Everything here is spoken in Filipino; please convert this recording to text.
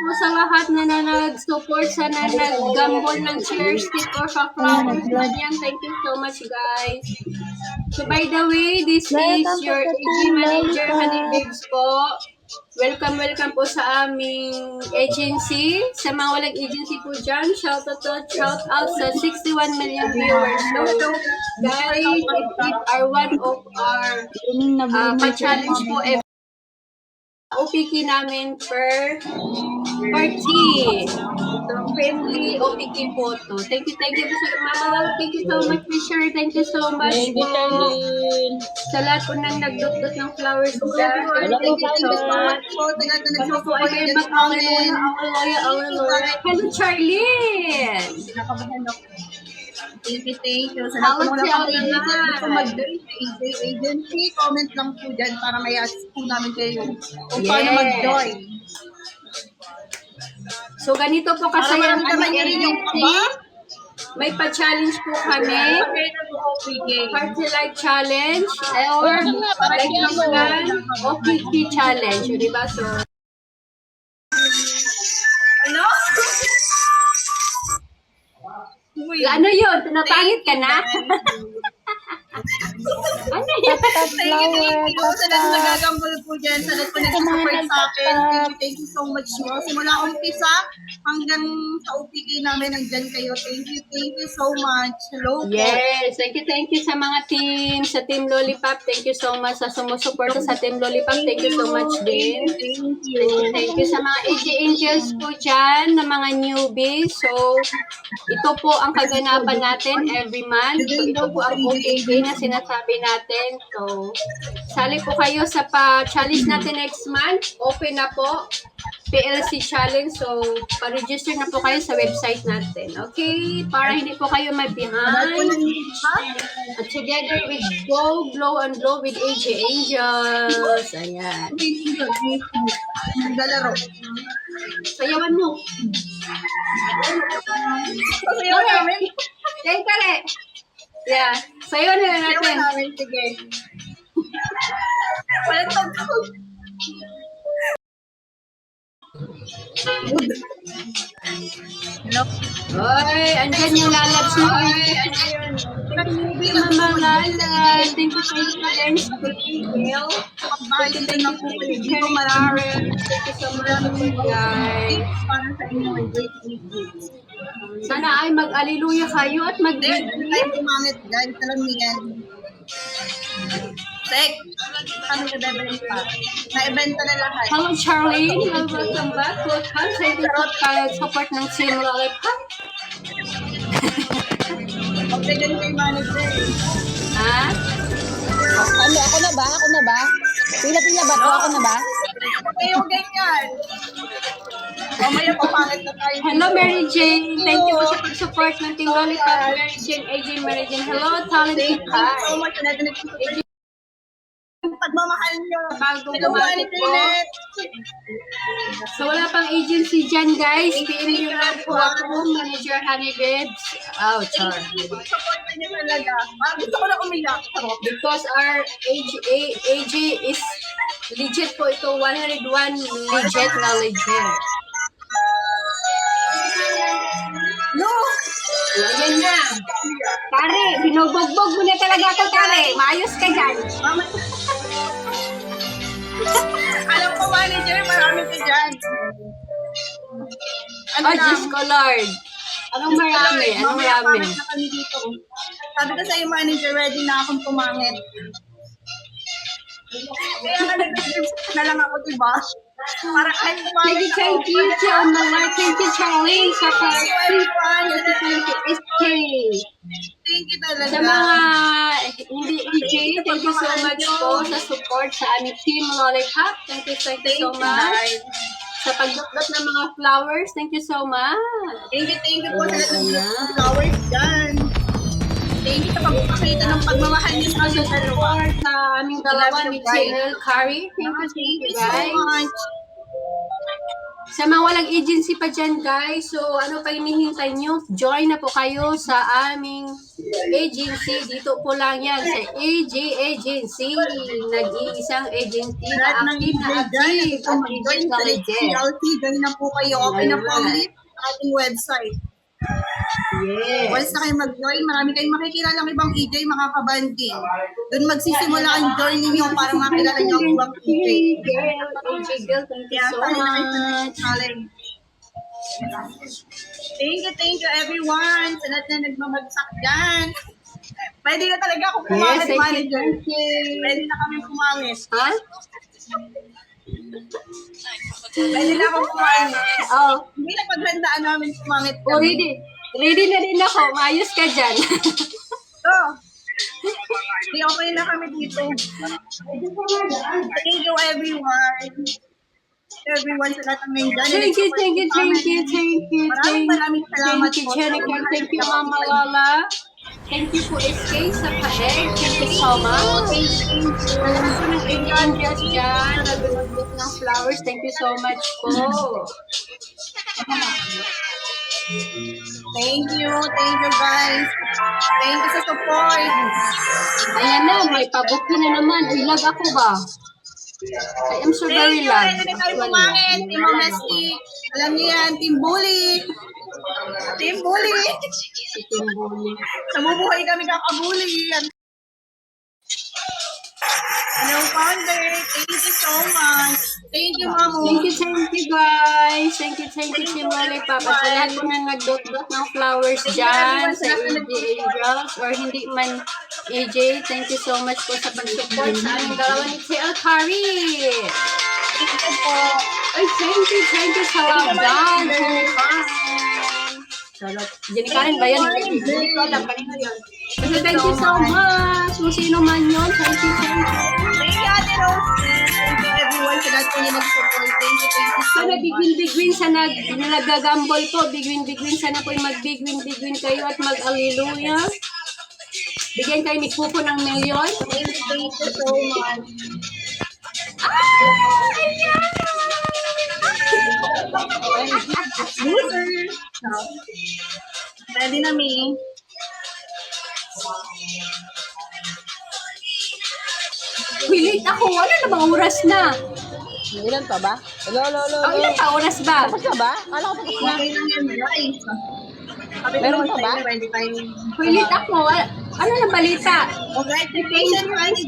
po sa lahat na nag-support sa nag-gamble ng chair stick or flowers man yan. Thank you so much, guys. So, by the way, this is your AG Manager, Honey Babes po. Welcome po sa aming agency. Sa mga walang agency po dyan, shout out sa 61 million viewers. So, guys, if are one of our pa-challenge po OPK namin per party. So, friendly OPK po to. Thank you po sa Mama Lalo. Thank you so much, Fisher. Thank you so much po. Sa lahat po nang nagdot-dot ng flowers dyan. Thank you so much. Ano po ay kayo mag-away. Hello, Charlene! Thank you. Sa Hello, lahat po Charlene. gusto mag-join sa agency, comment lang po dyan para may assist po namin kayo kung paano mag-join. So, ganito po kasi Para yung marami aming rin yung agency. May pa-challenge po kami. Party like challenge. Or like naman, OPP challenge. O, diba? So, Ano? ano yun? Pinapangit ka na? Ano yun? Thank you. Sa lahat nagagambol po dyan. Sa lahat po nag-support sa akin. Thank you so much mo. Simula umpisa hanggang sa OPK namin, nandyan kayo. Thank you so much. Hello po. Yes, thank you sa mga team, sa Team Lollipop. Thank you so much sa sumusuporta sa Team Lollipop. Thank you so much din. Thank you sa mga AG Angels po dyan, na mga newbies. So, ito po ang kaganapan natin every month. So, ito po ang OPK na sinasabi natin. So, sali po kayo sa pa-challenge natin next month. Open na po. PLC challenge. So, pa-register na po kayo sa website natin. Okay? Para hindi po kayo mag-behind. At together with Go, Glow, and Glow with AJ Angels. Ayan. Naglalaro. Sayawan mo. Sayawan namin. Yan kare. Yeah. Sayawan na Sayawan natin. namin. Sige. Walang tagkog. Hello? Oy, andyan yung lalabs mo. Mama Lala. Thank you so much. Thank you. Thank you so much, guys. para sa inyo. Sana ay mag-aliluya kayo at Then, mag-big. tayo pumangit guys. Alam niyo yan. Tek, kami na-event pa. Na-eventa na lahat. Hello, Charlene. Welcome back. Welcome. Thank you for support ng Team Lollipop. Okay, din kay manager. Ha? Ano, ako na ba? Pila-pila ba to? Ako na ba? Okay, yung ganyan. Mamaya papangit na tayo. Hello, Mary Jane. Thank you po sa pag-support ng Team Lollipop. Mary Jane, AJ, Mary Jane. Hello, talented. Thank you so much. Pagmamahal nyo. Bagong Hello, dumating po. Janet. So, wala pang agency dyan, guys. PM nyo lang po ako, Manager Honey Babes. Oh, char. Support nyo talaga. Gusto ko na umiyak. Because our AJ is legit po ito. 101 legit na legit. No! Yan na. Pare, binubogbog mo na talaga ako, pare. Maayos ka dyan. Mama. Alam ko, manager, marami ka dyan. Ano Oh, lang? Diyos ko, Lord. Anong marami? Anong Mamaya marami? pangit na kami dito. Sabi ko sa'yo, manager, ready na akong pumangit. Kaya nga nag-subscribe na lang ako, diba? Para kahit pumangit Thank you, John Malar. Thank you, Charlie. Sa thank you, SK. Thank you talaga. Sa mga hindi EJ, thank you so much po sa support sa aming Team Lollipop. Thank you so much. guys. Sa pagdukdot ng mga flowers, thank you so much. Thank you po sa lahat ng flowers dyan. Thank you sa pagpapakita ng pagmamahal niyo sa aking dalawa. Support sa aming dalawa ni JL Curry. Thank you Thank you so guys. much. Sa mga walang agency pa dyan, guys, so ano pa hinihintay nyo? Join na po kayo sa aming agency. Dito po lang yan sa AJ Agency. Nag-iisang agency Lahat na ng active na DJ dyan, active ito at mag-join sa digitally dead. HCLT. Join na po kayo. Open na po ang Ayan. link sa ating website. Once Yes. na kayo mag-join, marami kayong makikilala ng ibang EJ makakabanding. Doon magsisimula ang journey niyo para makilala niyo ang ibang EJ. AJ Girl, thank you Kaya so sali na kayo sa next much. challenge. Thank you everyone sa lahat na nagmamagsak dyan. Pwede na talaga ako Yes, pumangit, thank you, manager. thank you. Pwede na kami pumangit. Ha? Pwede na ako pumangit. Oh, Hindi na paghandaan namin pumangit oh, kami. ready. Ready na rin ako. Maayos ka dyan. So, hindi okay na kami dito. Thank you everyone. Everyone sa lahat ng nandyan. Thank you, thank you, thank you, thank you, Maraming salamat thank you, po. Jenica. Thank you, Mama Lala. Thank you po, SK, sa paeg. Thank you so much. Alam ko ng Angels dyan. Nagulog ng flowers. Thank you so much po. Thank you guys. Thank you sa support. Ayan na, may pabuki na naman. Ay, lag ako ba? I am so Thank very you. lag. Ready na tayo pumangit. Team Domestic. Alam niyo yan, Team Bully. Team Bully. Si Tim Bully. Nabubuhay kami kakabully. Hello, Founder. Thank you so much. Thank you, Mamu. Thank you guys. Thank you, Team Lollipop. At sa lahat po na nagdot-dot ng flowers dyan sa AJ Angels or hindi man AJ, thank you so much po sa pag-support sa aming dalawa ni TL Kari. Thank you po. Ay, thank you sa love dyan. Jenny Karen ba yan? Hindi ko alam. Kanina yun. Kasi thank you so much. Kung sino man yun, thank you. Thank you, Ate Rose. Thank you, everyone, sa lahat po niyo nag-support. Thank you so Sana much. bigwin sa nagagambol po. Bigwin sana po magbigwin kayo at mag-alleluia. Bigyan kayo ni Pupo ng milyon. Thank you so much. Loser. Ready na, Mi. Pilit ako. Wala na bang oras na? Ilan pa ba? Hello. Oh, ilan pa oras ba? Tapos na ba? Kala ko tapos na. Okay lang yan, guys. Meron pa ba? Ready tayo. Pilit ako. Ano na balita? Okay, patient guys.